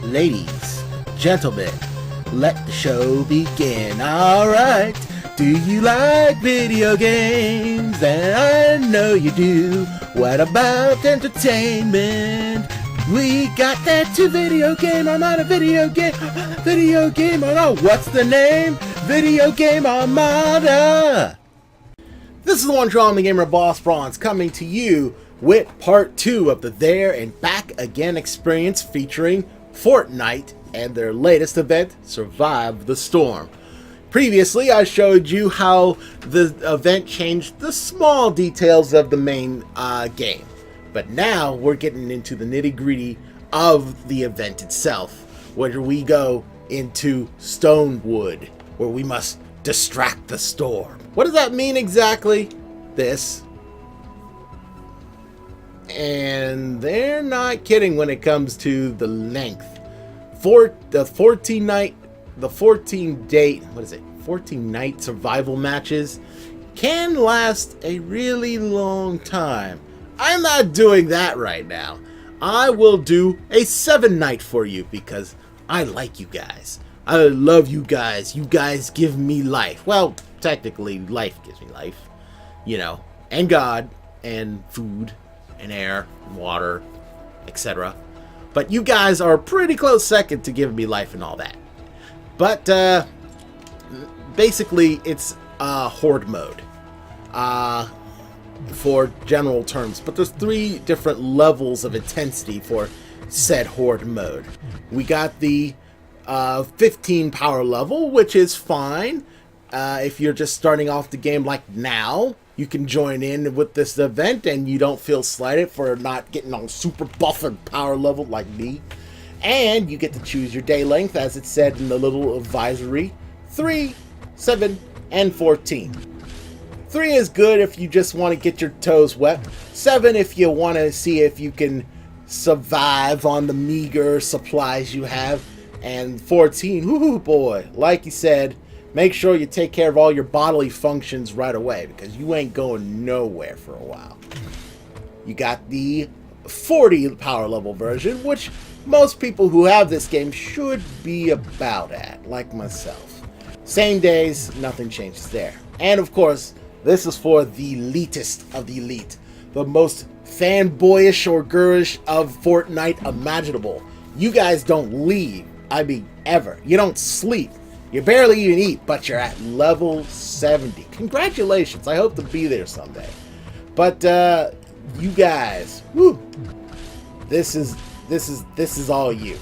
Ladies, gentlemen, let the show begin. Alright, do you like video games? And I know you do. What about entertainment? We got that to video game. I'm on a video game. Video game. Oh, what's the name? Video Game Armada. This is the one true, the gamer Boss Bronze, coming to you with part 2 of the There and Back Again experience featuring Fortnite and their latest event, Survive the Storm. Previously, I showed you how the event changed the small details of the main game. But now we're getting into the nitty-gritty of the event itself, where we go into Stonewood, where we must distract the storm. What does that mean exactly? This. And they're not kidding when it comes to the length. The 14 night survival matches can last a really long time. I'm not doing that right now. I will do a 7 night for you because I like you guys. I love you guys. You guys give me life. Well, technically, life gives me life. You know, and God, and food, and air, and water, etc. But you guys are a pretty close second to giving me life and all that. But, basically, it's horde mode. For general terms. But there's 3 different levels of intensity for said horde mode. We got the 15 power level, which is fine. If you're just starting off the game like now, you can join in with this event and you don't feel slighted for not getting on super buffered power level like me. And you get to choose your day length, as it said in the little advisory: 3, 7, and 14. 3 is good if you just want to get your toes wet. 7 if you want to see if you can survive on the meager supplies you have. And 14, whoo boy, like you said, make sure you take care of all your bodily functions right away, because you ain't going nowhere for a while. You got the 40 power level version, which most people who have this game should be about at, like myself. Same days, nothing changes there. And of course, this is for the elitist of the elite, the most fanboyish or girlish of Fortnite imaginable. You guys don't leave, I mean ever. You don't sleep. You barely even eat, but you're at level 70. Congratulations, I hope to be there someday. But you guys, whoo, this is all you.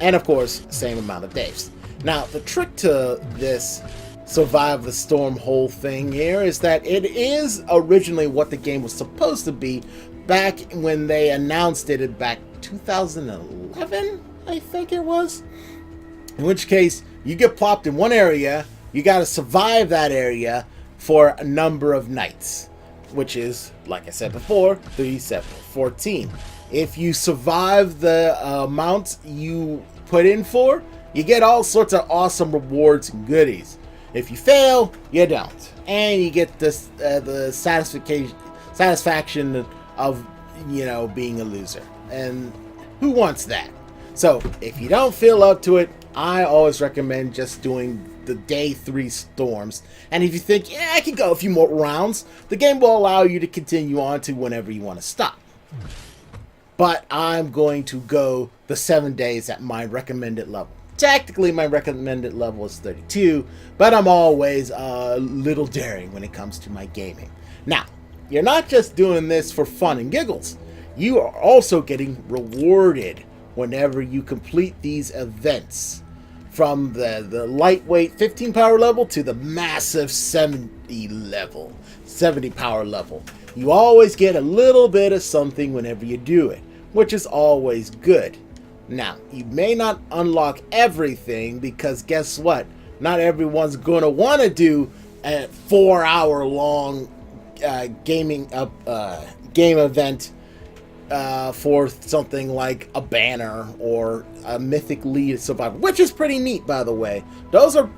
And of course, same amount of days. Now, the trick to this Survive the Storm whole thing here is that it is originally what the game was supposed to be back when they announced it back 2011, I think it was. In which case, you get plopped in one area, you gotta survive that area for a number of nights, which is, like I said before, 3, 7, 14. If you survive the amount you put in for, you get all sorts of awesome rewards and goodies. If you fail, you don't, and you get this the satisfaction of, you know, being a loser. And who wants that? So if you don't feel up to it, I always recommend just doing the day 3 storms. And if you think, yeah, I can go a few more rounds, the game will allow you to continue on to whenever you want to stop. But I'm going to go the 7 days at my recommended level. Technically, my recommended level is 32, but I'm always a little daring when it comes to my gaming. Now, you're not just doing this for fun and giggles. You are also getting rewarded whenever you complete these events. From the lightweight 15 power level to the massive 70 power level. You always get a little bit of something whenever you do it, which is always good. Now, you may not unlock everything, because guess what? Not everyone's going to want to do a 4-hour-long game event for something like a banner or a mythic lead survivor, which is pretty neat, by the way. Those are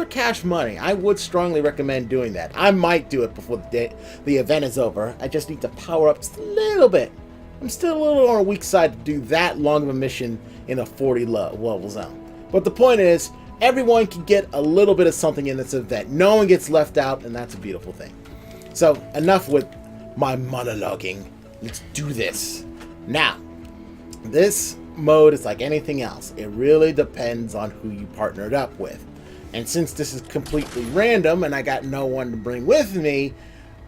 cash money. I would strongly recommend doing that. I might do it before the event is over. I just need to power up just a little bit. I'm still a little on a weak side to do that long of a mission in a 40 level zone. But the point is, everyone can get a little bit of something in this event. No one gets left out, and that's a beautiful thing. So, enough with my monologuing. Let's do this. Now, this mode is like anything else. It really depends on who you partnered up with. And since this is completely random and I got no one to bring with me,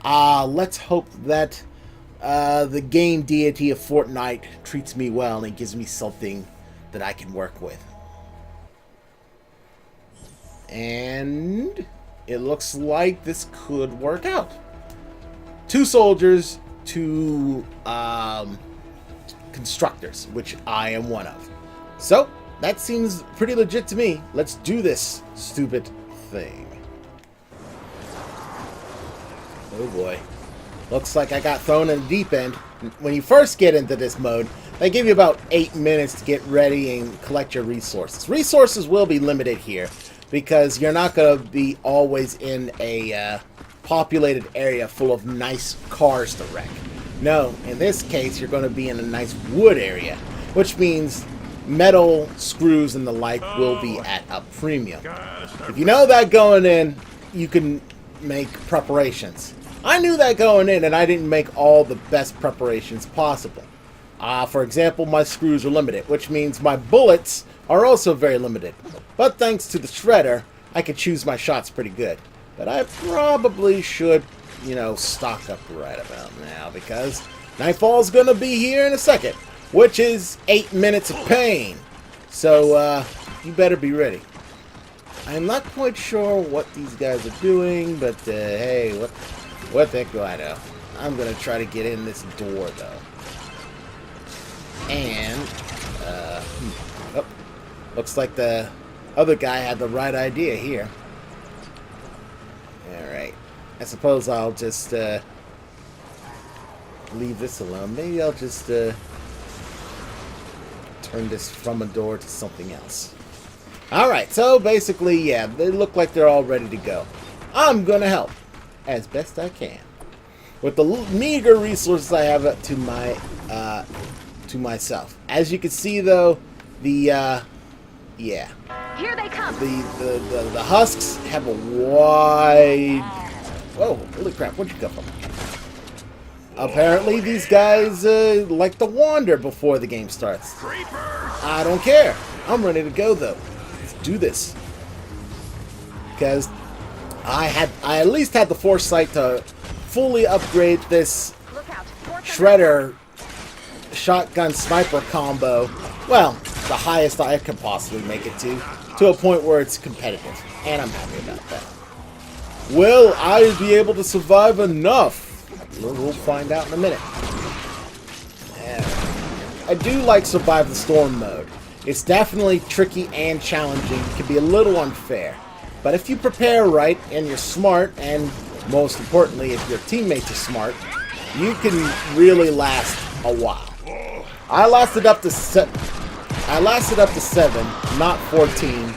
let's hope that the game deity of Fortnite treats me well and gives me something that I can work with. And it looks like this could work out. 2 soldiers, 2 constructors, which I am one of. So, that seems pretty legit to me. Let's do this stupid thing. Oh boy. Looks like I got thrown in the deep end. When you first get into this mode, they give you about 8 minutes to get ready and collect your resources. Resources will be limited here, because you're not going to be always in a populated area full of nice cars to wreck. No, in this case, you're going to be in a nice wood area, which means metal, screws, and the like will be at a premium. If you know that going in, you can make preparations. I knew that going in, and I didn't make all the best preparations possible. For example, my screws are limited, which means my bullets are also very limited. But thanks to the shredder, I can choose my shots pretty good. But I probably should, you know, stock up right about now, because Nightfall's gonna be here in a second, which is 8 minutes of pain. So, you better be ready. I'm not quite sure what these guys are doing, but, hey, what the heck do I know? I'm gonna try to get in this door, though. And, oh, looks like the other guy had the right idea here. Alright. I suppose I'll just, leave this alone. Maybe I'll just, turn this from a door to something else. Alright, so basically, yeah, they look like they're all ready to go. I'm gonna help as best I can with the meager resources I have to myself. As you can see, though, the yeah, here they come. The husks have a wide. Whoa! Holy crap! Where'd you go from? Apparently, these guys like to wander before the game starts. I don't care. I'm ready to go, though. Let's do this. Because I at least had the foresight to fully upgrade this shredder shotgun sniper combo. Well, the highest I could possibly make it to a point where it's competitive, and I'm happy about that. Will I be able to survive enough? We'll find out in a minute. I do like Survive the Storm mode. It's definitely tricky and challenging. It can be a little unfair. But if you prepare right, and you're smart, and most importantly, if your teammates are smart, you can really last a while. I lasted up to 7, not 14,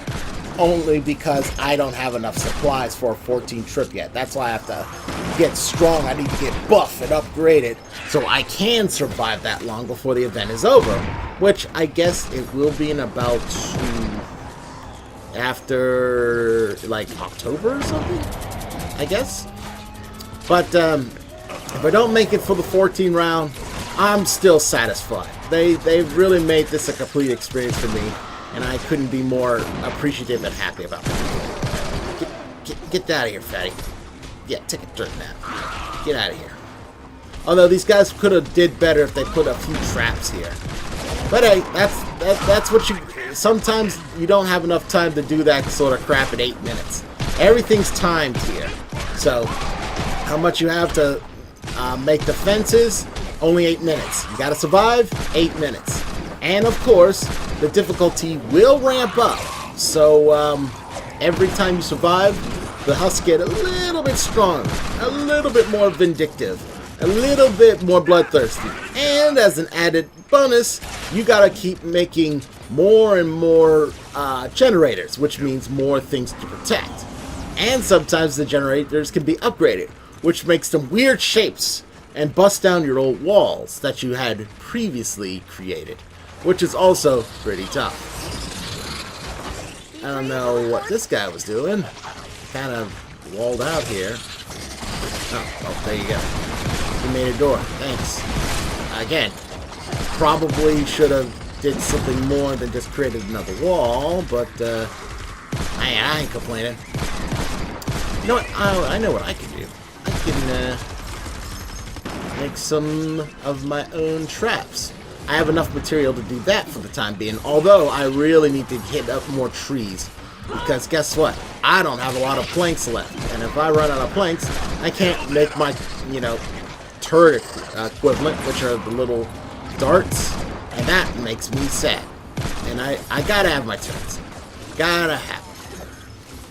only because I don't have enough supplies for a 14 trip yet. That's why I have to get strong. I need to get buff and upgraded so I can survive that long before the event is over, which I guess it will be in about after like October or something, I guess. But if I don't make it for the 14 round, I'm still satisfied. They've really made this a complete experience for me, and I couldn't be more appreciative and happy about it. Get out of here, fatty. Yeah, take a dirt nap. Get out of here. Although these guys could have did better if they put a few traps here. But hey, that's what you. Sometimes you don't have enough time to do that sort of crap in 8 minutes. Everything's timed here. So how much you have to make the fences? Only 8 minutes. You gotta survive, 8 minutes. And of course, the difficulty will ramp up. So every time you survive, the husks get a little bit stronger, a little bit more vindictive, a little bit more bloodthirsty. And as an added bonus, you gotta keep making more and more generators, which means more things to protect. And sometimes the generators can be upgraded, which makes them weird shapes and bust down your old walls that you had previously created. which is also pretty tough. I don't know what this guy was doing. Kind of walled out here. Oh, there you go. He made a door. Thanks. Again, probably should have did something more than just created another wall, but I ain't complaining. You know what? I know what I can do. I can make some of my own traps. I have enough material to do that for the time being, although I really need to hit up more trees. Because guess what? I don't have a lot of planks left. And if I run out of planks, I can't make my, turret equivalent, which are the little darts. And that makes me sad. And I gotta have my turrets. Gotta have them.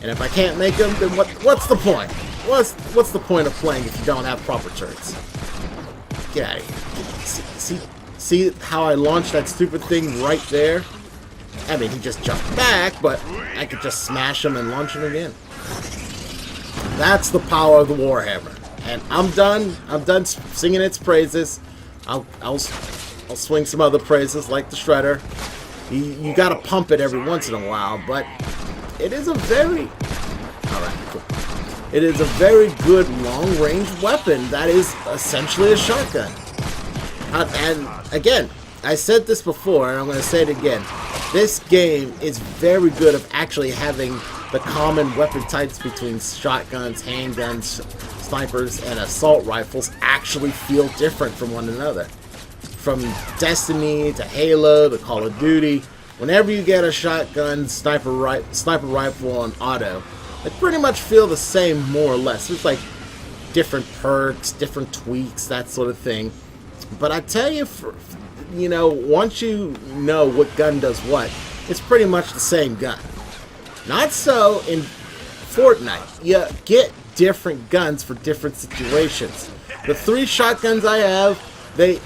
And if I can't make them, then what's the point? What's the point of playing if you don't have proper turrets? Get out of here. See how I launched that stupid thing right there? I mean, he just jumped back, but I could just smash him and launch him again. That's the power of the Warhammer. And I'm done. I'm done singing its praises. I'll swing some other praises like the Shredder. You gotta pump it every once in a while, but it is a very... Alright, cool. It is a very good long-range weapon that is essentially a shotgun. And again, I said this before, and I'm going to say it again. This game is very good at actually having the common weapon types between shotguns, handguns, snipers, and assault rifles actually feel different from one another. From Destiny to Halo to Call of Duty, whenever you get a shotgun, sniper rifle on auto, they pretty much feel the same more or less. There's like different perks, different tweaks, that sort of thing. But I tell you, once you know what gun does what, it's pretty much the same gun. Not so in Fortnite. You get different guns for different situations. The 3 shotguns I have, the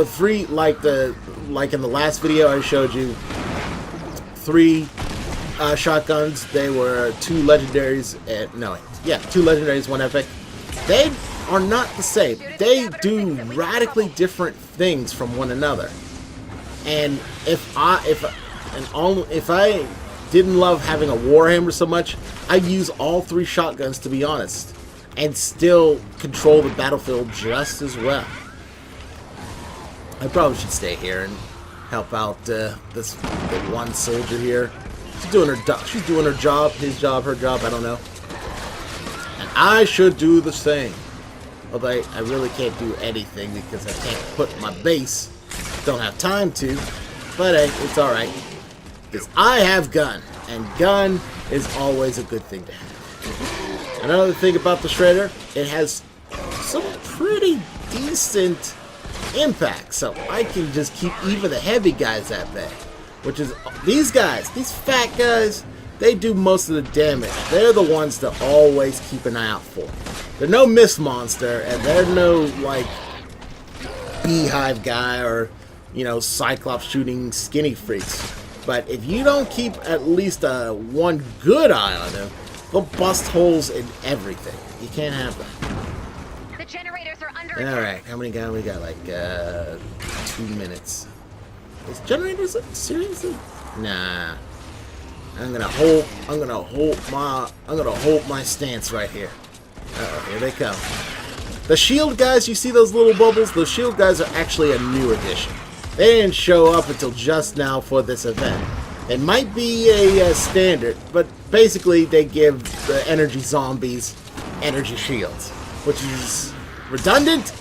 3 like in the last video I showed you, 3 shotguns. They were 2 legendaries. 2 legendaries, 1 epic. They are not the same. They do radically different things from one another. And if I didn't love having a Warhammer so much, I'd use all 3 shotguns, to be honest, and still control the battlefield just as well. I probably should stay here and help out the one soldier here. She's doing her job, his job, her job, I don't know. And I should do the same. Although I really can't do anything because I can't put my base. Don't have time to. But hey, it's alright. Because I have gun. And gun is always a good thing to have. Another thing about the Shredder, it has some pretty decent impact. So I can just keep even the heavy guys at bay. Which is, these guys, these fat guys, they do most of the damage. They're the ones to always keep an eye out for. They're no Mist Monster, and they're no, like, Beehive guy or, Cyclops shooting skinny freaks. But if you don't keep at least one good eye on them, they'll bust holes in everything. You can't have that. The generators are under Alright, how many guys we got? Like, 2 minutes. Is generators seriously? Nah. I'm gonna hold my stance right here. Uh-oh, here they come. The shield guys, you see those little bubbles? Those shield guys are actually a new addition. They didn't show up until just now for this event. It might be a standard, but basically they give the energy zombies energy shields, which is redundant,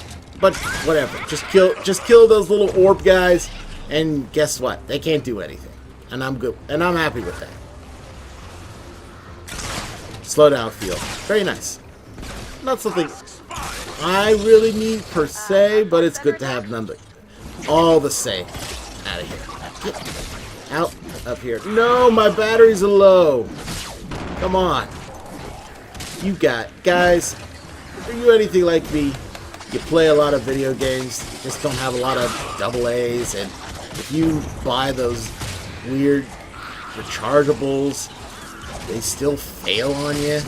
but whatever. Just kill those little orb guys, and guess what? They can't do anything, and I'm good, and I'm happy with that. Slow down field, very nice. Not something I really need per se, but it's good to have them all the same. Out of here. Get out up here. No, my batteries are low. Come on. Guys, are you anything like me? You play a lot of video games, just don't have a lot of AA's, and if you buy those weird rechargeables, they still fail on you?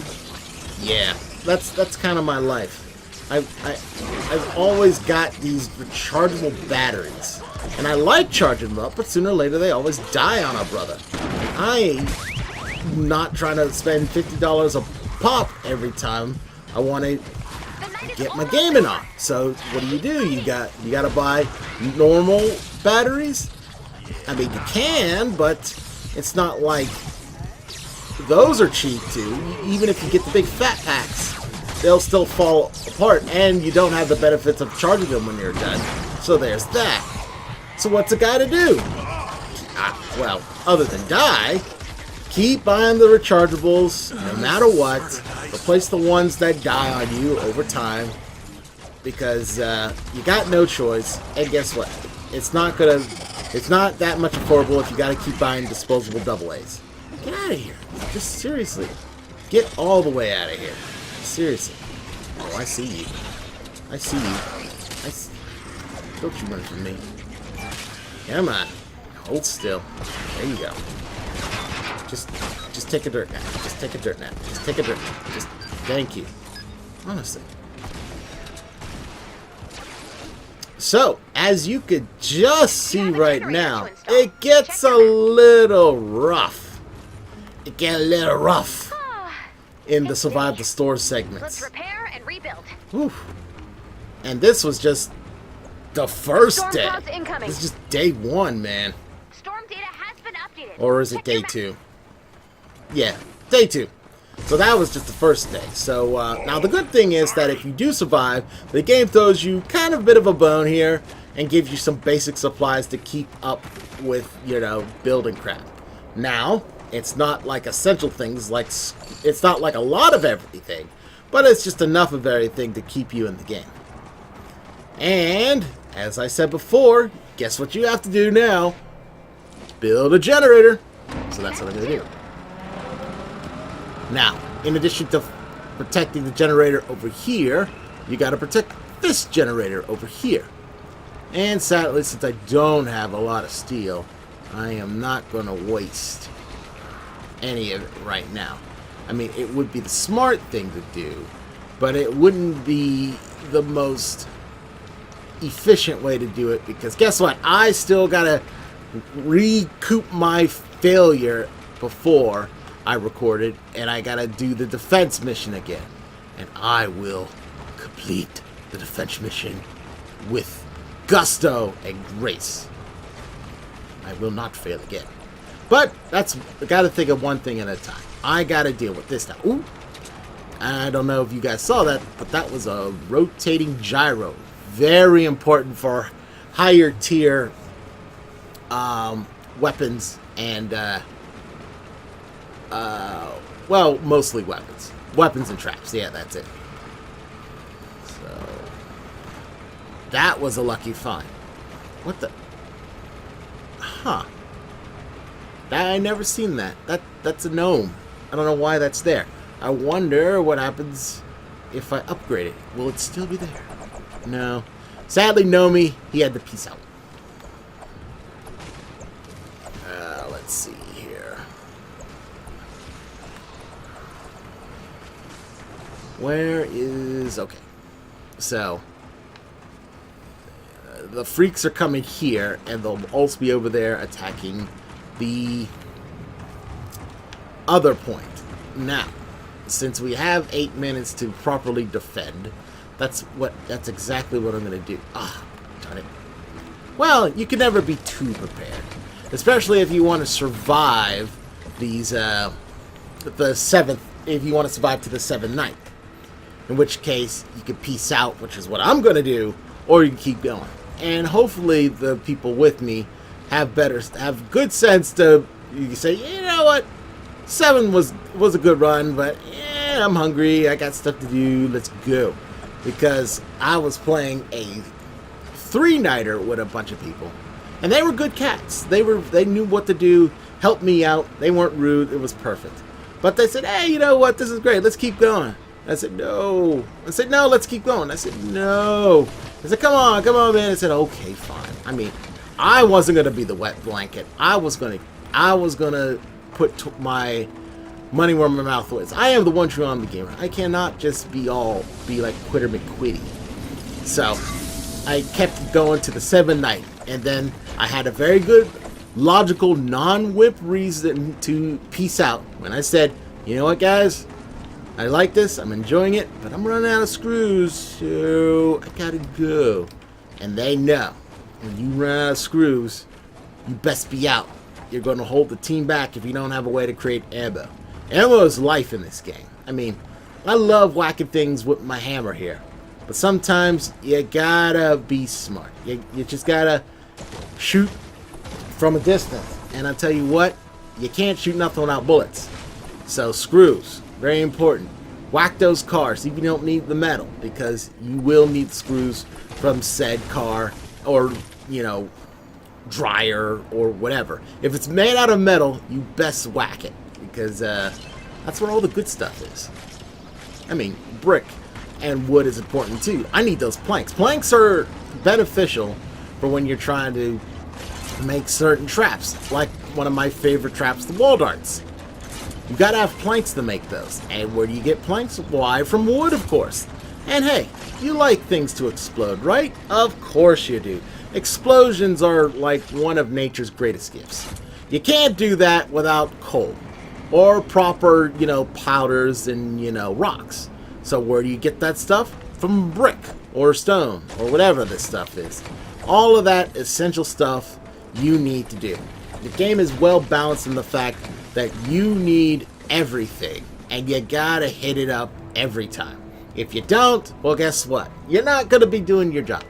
Yeah, that's kind of my life. I've always got these rechargeable batteries, And I like charging them up, but sooner or later they always die on a brother. I'm not trying to spend $50 a pop every time I want to get my gaming on. So what do? You gotta buy normal batteries. I mean, you can, but it's not like those are cheap too. Even if you get the big fat packs, they'll still fall apart, and you don't have the benefits of charging them when you're done. So there's that. So what's a guy to do? Well, other than die, keep buying the rechargeables no matter what. Replace the ones that die on you over time, because you got no choice. And guess what? It's not that much affordable if you got to keep buying disposable AA's. Get out of here! Just seriously, get all the way out of here. Seriously. Oh, I see you. I see you. Don't you run from me. Come on. Hold still. There you go. Just take a dirt nap. Just take a dirt nap. Just take a dirt nap. Just thank you. Honestly. So, as you could just see right now, it gets a little rough. It gets a little rough in the Survive the Store segments. Let's repair and rebuild. Oof. And this was just the first day. This is just day one, man. Storm data has been updated. Or is it day two? Yeah, day two. So that was just the first day. So now the good thing is that if you do survive, the game throws you kind of a bit of a bone here and gives you some basic supplies to keep up with, you know, building crap. Now, it's not like essential things, like it's not like a lot of everything, but it's just enough of everything to keep you in the game. And, as I said before, guess what you have to do now? Build a generator. So that's what I'm going to do. Now, in addition to protecting the generator over here, you got to protect this generator over here. And sadly, since I don't have a lot of steel, I am not going to waste any of it right now. I mean, it would be the smart thing to do, but it wouldn't be the most efficient way to do it, because guess what? I still got to recoup my failure before I recorded, and I gotta do the defense mission again. And I will complete the defense mission with gusto and grace. I will not fail again. But I gotta think of one thing at a time. I gotta deal with this now. Ooh. I don't know if you guys saw that, but that was a rotating gyro. Very important for higher tier weapons and well, mostly weapons. Weapons and traps. Yeah, that's it. So, that was a lucky find. What the? Huh. I never seen that. That's a gnome. I don't know why that's there. I wonder what happens if I upgrade it. Will it still be there? No. Sadly, Nomi, he had to peace out. Let's see here. Where is... Okay. So, the freaks are coming here, and they'll also be over there attacking the other point. Now, since we have 8 minutes to properly defend, that's exactly what I'm going to do. Ah, darn it. Well, you can never be too prepared, especially if you want to survive these the 7th. If you want to survive to the 7th night, in which case you can peace out, which is what I'm going to do, or you can keep going. And hopefully the people with me have good sense to you can say, you know what, 7 was a good run, but yeah, I'm hungry, I got stuff to do, let's go. Because I was playing a 3-nighter with a bunch of people, and they were good cats. They knew what to do, helped me out. They weren't rude. It was perfect. But they said, hey, you know what? This is great. Let's keep going. I said, no. I said, no, let's keep going. I said, no. I said, come on, man. I said, okay, fine. I mean, I wasn't gonna be the wet blanket. I was gonna put my money where my mouth was. I am the one true zombie gamer. I cannot just be like Quitter McQuitty. So I kept going to the 7th night. And then I had a very good, logical, non-whip reason to peace out when I said, you know what, guys? I like this, I'm enjoying it, but I'm running out of screws, so I gotta go. And they know, when you run out of screws, you best be out. You're going to hold the team back if you don't have a way to create ammo. Ammo is life in this game. I mean, I love whacking things with my hammer here, but sometimes you gotta be smart. You just gotta shoot from a distance. And I tell you what, you can't shoot nothing without bullets. So screws, very important. Whack those cars if you don't need the metal, because you will need screws from said car or, you know, dryer or whatever. If it's made out of metal, you best whack it, because that's where all the good stuff is. I mean, brick and wood is important too. I need those planks. Planks are beneficial for when you're trying to make certain traps, like one of my favorite traps, the wall darts. You gotta have planks to make those. And where do you get planks? Why, from wood, of course. And hey, you like things to explode, right? Of course you do. Explosions are like one of nature's greatest gifts. You can't do that without coal or proper, you know, powders and, you know, rocks. So where do you get that stuff? From brick or stone or whatever this stuff is. All of that essential stuff you need to do. The game is well balanced in the fact that you need everything and you gotta hit it up every time. If you don't, well, guess what? You're not gonna be doing your job.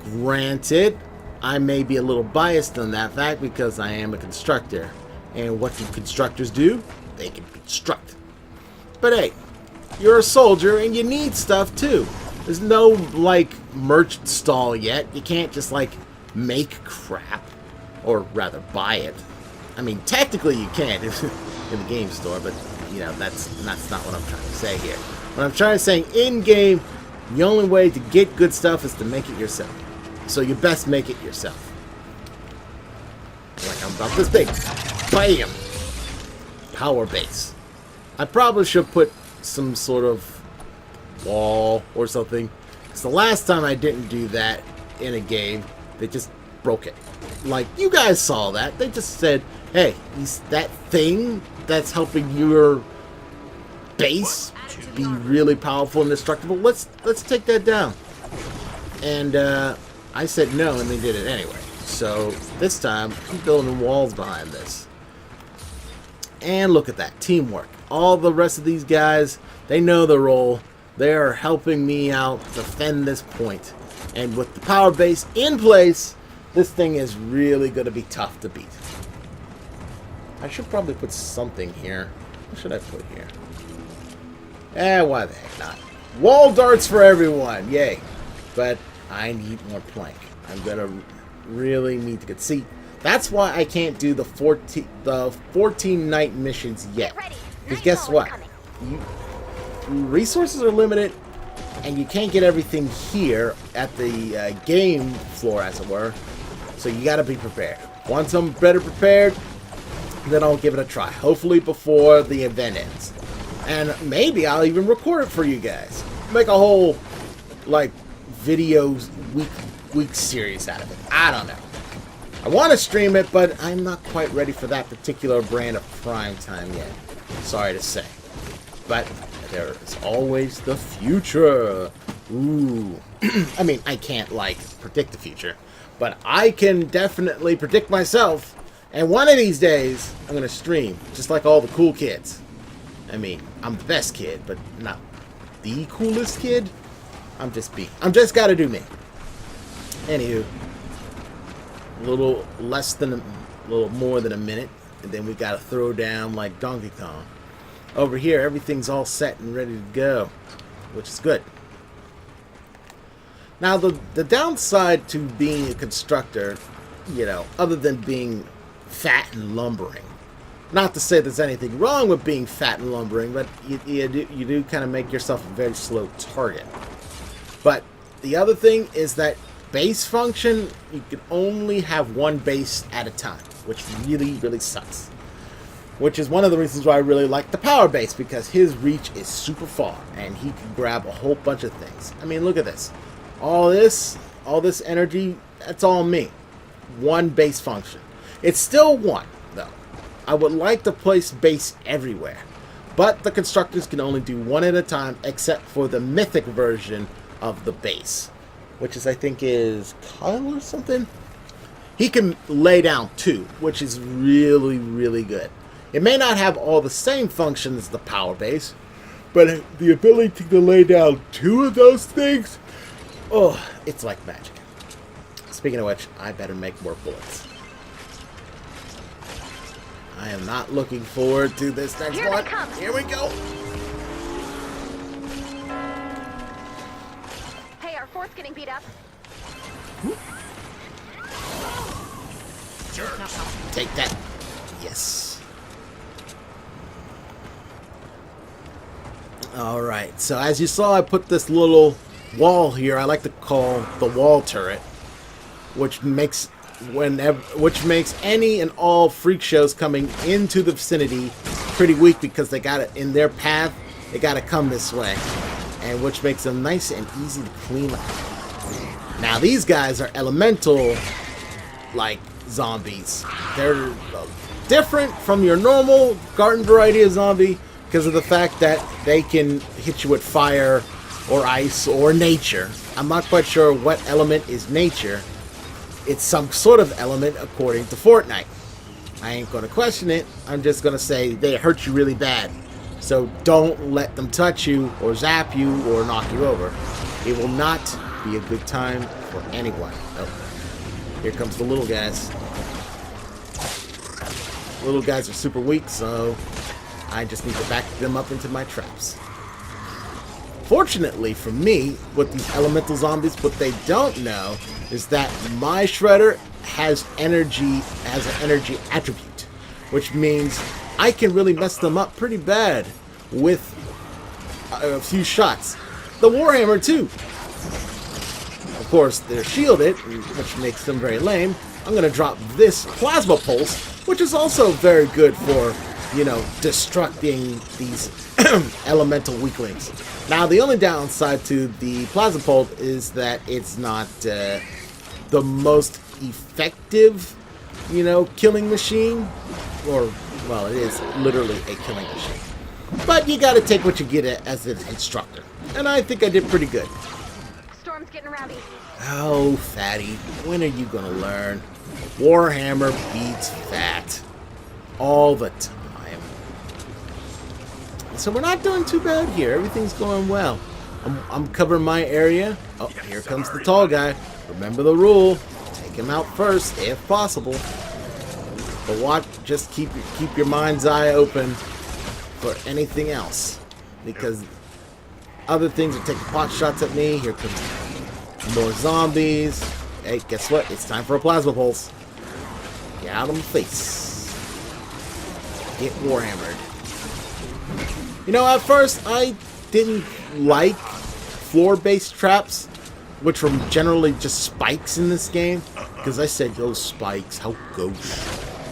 Granted, I may be a little biased on that fact because I am a constructor. And what do constructors do? They can construct. But hey, you're a soldier and you need stuff too. There's no, like, merch stall yet. You can't just, like, make crap. Or rather, buy it. I mean, technically you can in the game store, but, you know, that's not what I'm trying to say here. What I'm trying to say, in-game, the only way to get good stuff is to make it yourself. So you best make it yourself. Like I'm about this big. Bam! Power base. I probably should put some sort of wall or something. Because the last time I didn't do that in a game, they just broke it. Like, you guys saw that. They just said, hey, that thing that's helping your base be really powerful and destructible, let's take that down. And I said no, and they did it anyway. So this time, I'm building walls behind this. And look at that, teamwork. All the rest of these guys, they know their role. They are helping me out defend this point. And with the power base in place, this thing is really going to be tough to beat. I should probably put something here. What should I put here? Why the heck not? Wall darts for everyone, yay. But I need more plank. I'm going to really need to get... See, that's why I can't do the 14 night missions yet. Because guess what? Resources are limited, and you can't get everything here at the game floor, as it were. So you got to be prepared. Once I'm better prepared, then I'll give it a try. Hopefully before the event ends. And maybe I'll even record it for you guys. Make a whole, like, videos week series out of it. I don't know. I want to stream it, but I'm not quite ready for that particular brand of prime time yet. Sorry to say. But there is always the future. Ooh. I mean, I can't, like, predict the future. But I can definitely predict myself. And one of these days, I'm going to stream. Just like all the cool kids. I mean, I'm the best kid, but not the coolest kid. I'm just got to do me. Anywho. A little more than a minute. And then we got to throw down like Donkey Kong. Over here, everything's all set and ready to go. Which is good. Now, the downside to being a constructor, you know, other than being fat and lumbering. Not to say there's anything wrong with being fat and lumbering, but you do kind of make yourself a very slow target. But the other thing is that base function, you can only have one base at a time, which really, really sucks. Which is one of the reasons why I really like the power base, because his reach is super far, and he can grab a whole bunch of things. I mean, look at this. All this energy That's all me. One base function. It's still one, though. I would like to place base everywhere. But the constructors can only do one at a time, except for the mythic version of the base. Which is, I think, is Kyle or something? He can lay down 2, which is really, really good. It may not have all the same functions as the power base, but the ability to lay down 2 of those things, oh, it's like magic. Speaking of which, I better make more bullets. I am not looking forward to this next one. Here we go. Hey, our fort's getting beat up. Sure. Take that. Yes. Alright, so as you saw, I put this little wall here I like to call the wall turret, which makes any and all freak shows coming into the vicinity pretty weak, because they got it in their path. They got to come this way, and which makes them nice and easy to clean up. Now these guys are elemental like zombies. They're different from your normal garden variety of zombie because of the fact that they can hit you with fire or ice or nature. I'm not quite sure what element is nature. It's some sort of element according to Fortnite. I ain't gonna question it. I'm just gonna say they hurt you really bad. So don't let them touch you or zap you or knock you over. It will not be a good time for anyone. Oh, here comes the little guys. Little guys are super weak, so I just need to back them up into my traps. Fortunately for me, with these elemental zombies, what they don't know is that my shredder has an energy attribute, which means I can really mess them up pretty bad with a few shots. The Warhammer too. Of course, they're shielded, which makes them very lame. I'm going to drop this plasma pulse, which is also very good for, you know, destructing these elemental weaklings. Now, the only downside to the plasma pulse is that it's not the most effective, you know, killing machine. Or, well, it is literally a killing machine. But you got to take what you get as an instructor. And I think I did pretty good. Storm's getting rowdy. Oh, fatty, when are you going to learn? Warhammer beats fat. All the time. So we're not doing too bad here. Everything's going well. I'm covering my area. Oh, here comes the tall guy. Remember the rule. Take him out first, if possible. But watch, just keep your mind's eye open for anything else. Because other things are taking pot shots at me. Here comes more zombies. Hey, guess what? It's time for a plasma pulse. Get out of my face. Get warhammered. You know, at first, I didn't like floor-based traps, which were generally just spikes in this game, because I said, those spikes, how gauche.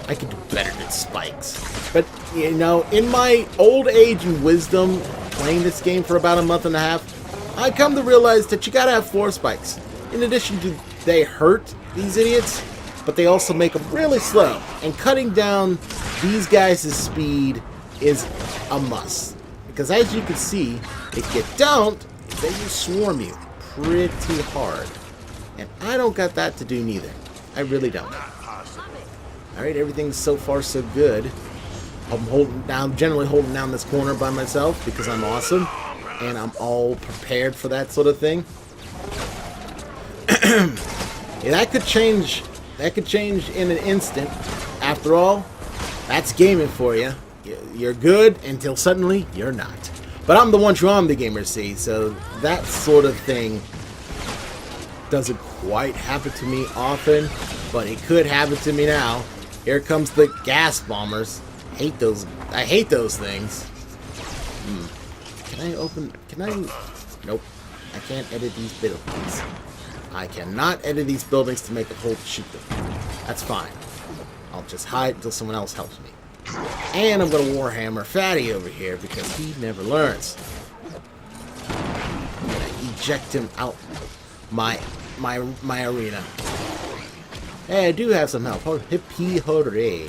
I could do better than spikes. But, you know, in my old age and wisdom, playing this game for about a month and a half, I come to realize that you gotta have floor spikes. In addition to, they hurt these idiots, but they also make them really slow. And cutting down these guys' speed is a must. Because as you can see, if you don't, they will swarm you pretty hard. And I don't got that to do neither. I really don't. Alright, everything's so far so good. I'm generally holding down this corner by myself because I'm awesome. And I'm all prepared for that sort of thing. Yeah, that could change. That could change in an instant. After all, that's gaming for you. You're good until suddenly you're not. But I'm the one true I'm the gamer, see, so that sort of thing doesn't quite happen to me often, but it could happen to me now. Here comes the gas bombers. I hate those things. Nope. I can't edit these buildings. I cannot edit these buildings to make a hole to shoot them. That's fine. I'll just hide until someone else helps me. And I'm going to Warhammer Fatty over here because he never learns. I'm going to eject him out my arena. Hey, I do have some help. Oh, hippie hooray.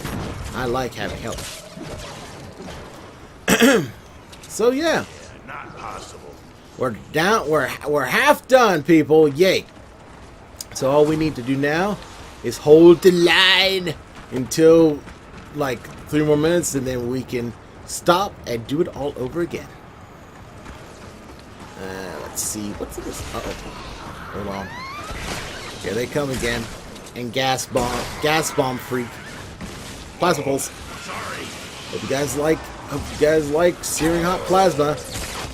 I like having help. So yeah. Not possible. We're down. We're half done, people. Yay! So all we need to do now is hold the line until like 3 more minutes, and then we can stop and do it all over again. Let's see. What's this? Hold on. Here they come again. And gas bomb freak. Plasma pulse. Sorry. Hope you guys like searing hot plasma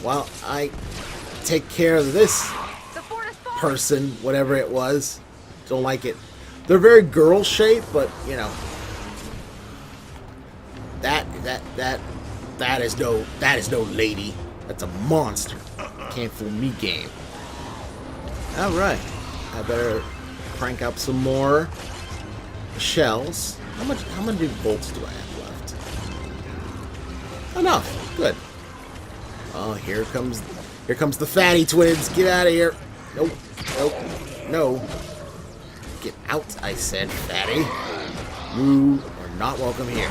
while I take care of this The fort is falling. person, whatever it was. Don't like it. They're very girl shaped, but you know, that is no lady. That's a monster. Can't fool me, game. All right, I better crank up some more shells. How many bolts do I have left? Enough. Good. Oh, here comes the fatty twins. Get out of here. Nope. Nope. No. Get out, I said, fatty. You are not welcome here.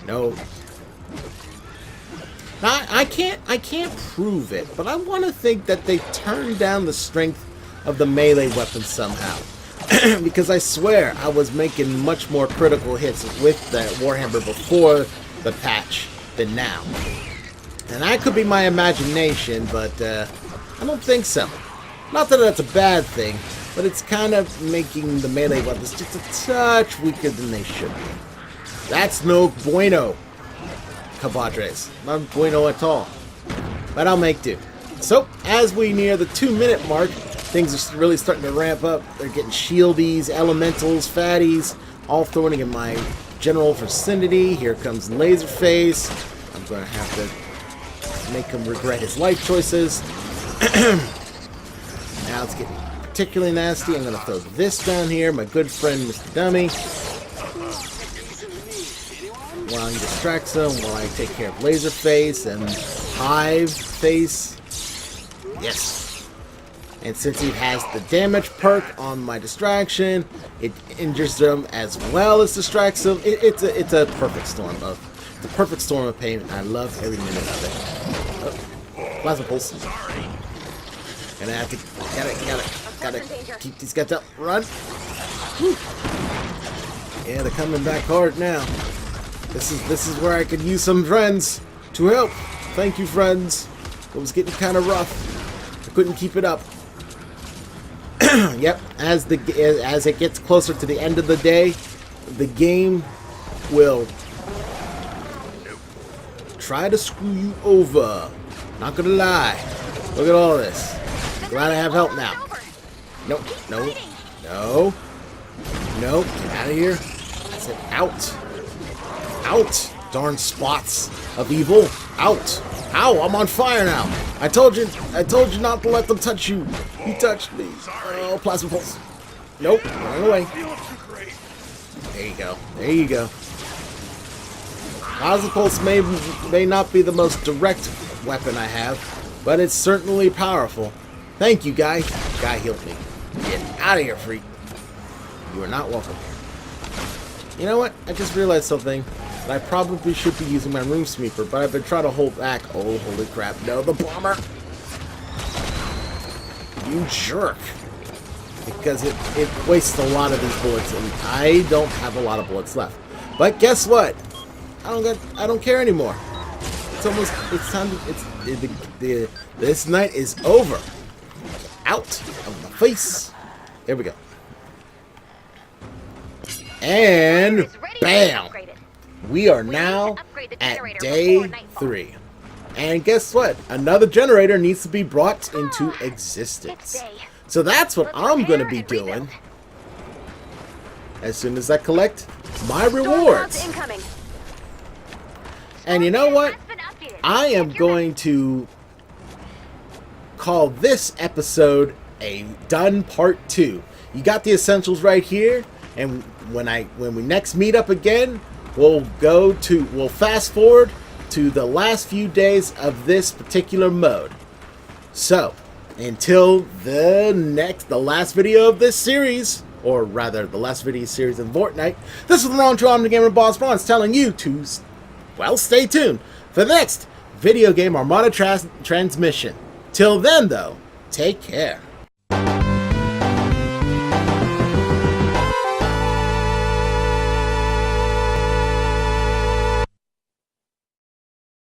No. Now, I can't prove it, but I want to think that they turned down the strength of the melee weapons somehow. Because I swear I was making much more critical hits with the Warhammer before the patch than now. And that could be my imagination, but I don't think so. Not that that's a bad thing, but it's kind of making the melee weapons just a touch weaker than they should be. That's no bueno, compadres. Not bueno at all. But I'll make do. So, as we near the 2-minute mark, things are really starting to ramp up. They're getting shieldies, elementals, fatties, all throwing in my general vicinity. Here comes Laserface. I'm going to have to make him regret his life choices. Now it's getting particularly nasty. I'm going to throw this down here. My good friend, Mr. Dummy. While he distracts him, while I take care of Laserface and Hive Face. Yes. And since he has the damage perk on my distraction, it injures them as well as distracts them. It's a perfect storm of pain. I love every minute of it. Oh, plasma pulse. And I have to gotta keep these guys up. Run. Woo. Yeah, they're coming back hard now. This is where I could use some friends to help. Thank you, friends. It was getting kind of rough. I couldn't keep it up. Yep, as it gets closer to the end of the day, the game will try to screw you over. Not gonna lie. Look at all this. Glad I have help now. Nope, no, no, no. Get out of here. I said out. Out. Darn spots of evil. Out. Ow, I'm on fire now. I told you not to let them touch you. You touched me. Oh, plasma pulse. Nope, run away. There you go. There you go. Plasma pulse may not be the most direct weapon I have, but it's certainly powerful. Thank you, guy. Guy healed me. Get out of here, freak. You are not welcome here. You know what? I just realized something. I probably should be using my room sweeper, but I've been trying to hold back. Oh, holy crap. No, the bomber. You jerk. Because it wastes a lot of these bullets, and I don't have a lot of bullets left. But guess what? I don't care anymore. It's time to, this night is over. Get out of my face. There we go. And bam. We are now at day 3. And guess what? Another generator needs to be brought into existence. So that's what I'm going to be doing as soon as I collect my rewards. And you know what? I am going to call this episode a done part 2. You got the essentials right here. And when we next meet up again, we'll fast forward to the last few days of this particular mode. So, until the last video of this series, or rather, the last video series in Fortnite. This is the Wrong to Armada Gamer Boss Bronze telling you to, well, stay tuned for the next video game Armada transmission. Till then, though, take care.